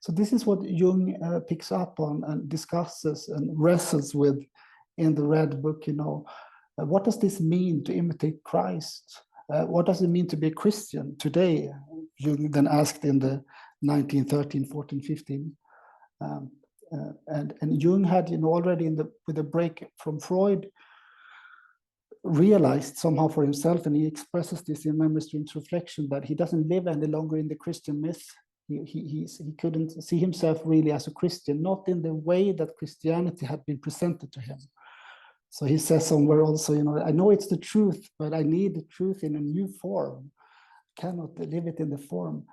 So this is what Jung picks up on and discusses and wrestles with in the Red Book. What does this mean to imitate Christ? What does it mean to be a Christian today? Jung then asked in the 1913, 14, 15. And Jung had, already with a break from Freud, realized somehow for himself, and he expresses this in Memory Streams Reflection, that he doesn't live any longer in the Christian myth. He couldn't see himself really as a Christian, not in the way that Christianity had been presented to him. So he says somewhere also, I know it's the truth, but I need the truth in a new form. I cannot live it in the form.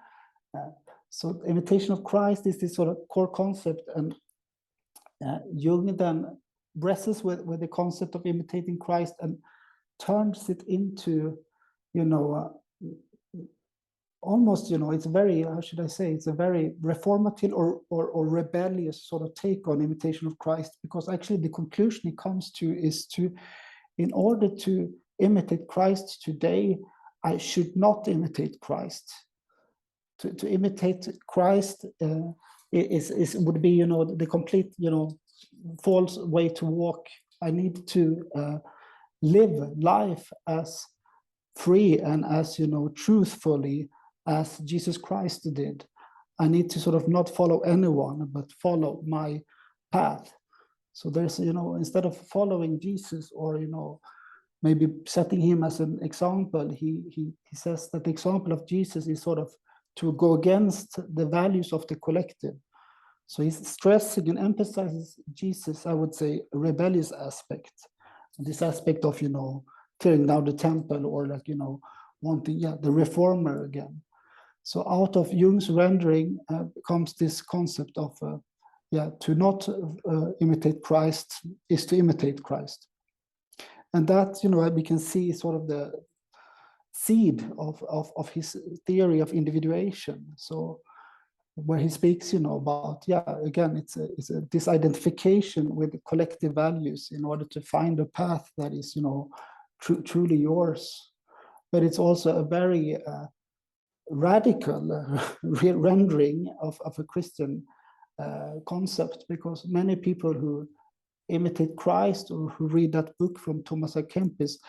So imitation of Christ is this sort of core concept, and Jung then wrestles with the concept of imitating Christ and turns it into, almost, it's very, how should I say, it's a very reformative or rebellious sort of take on imitation of Christ, because actually the conclusion he comes to is in order to imitate Christ today, I should not imitate Christ. To imitate Christ would be, the complete, false way to walk. I need to live life as free and as, truthfully as Jesus Christ did. I need to sort of not follow anyone, but follow my path. So there's, instead of following Jesus or, maybe setting him as an example, he says that the example of Jesus is sort of to go against the values of the collective. So he's stressing and emphasizes Jesus, I would say, a rebellious aspect. This aspect of, tearing down the temple, or like, wanting, the reformer again. So out of Jung's rendering comes this concept of, to not imitate Christ is to imitate Christ. And that, we can see sort of the seed of his theory of individuation. So where he speaks, about, again, it's a disidentification with collective values in order to find a path that is, truly yours. But it's also a very radical rendering of a Christian concept, because many people who imitate Christ or who read that book from Thomas A. Kempis,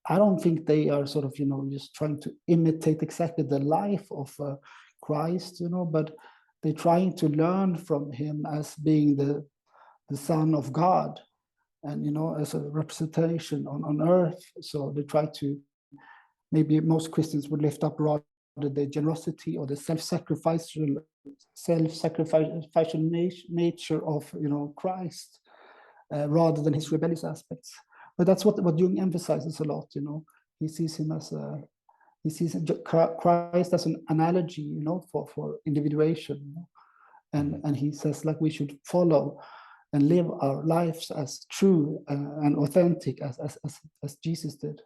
I don't think they are sort of, just trying to imitate exactly the life of Christ, but they're trying to learn from him as being the Son of God, and, as a representation on earth. So they try to, maybe most Christians would lift up rather the generosity or the self-sacrificial nature of, Christ, rather than his rebellious aspects. But that's what Jung emphasizes a lot. He sees him as he sees Christ as an analogy, for individuation, and he says, like, we should follow and live our lives as true and authentic as Jesus did.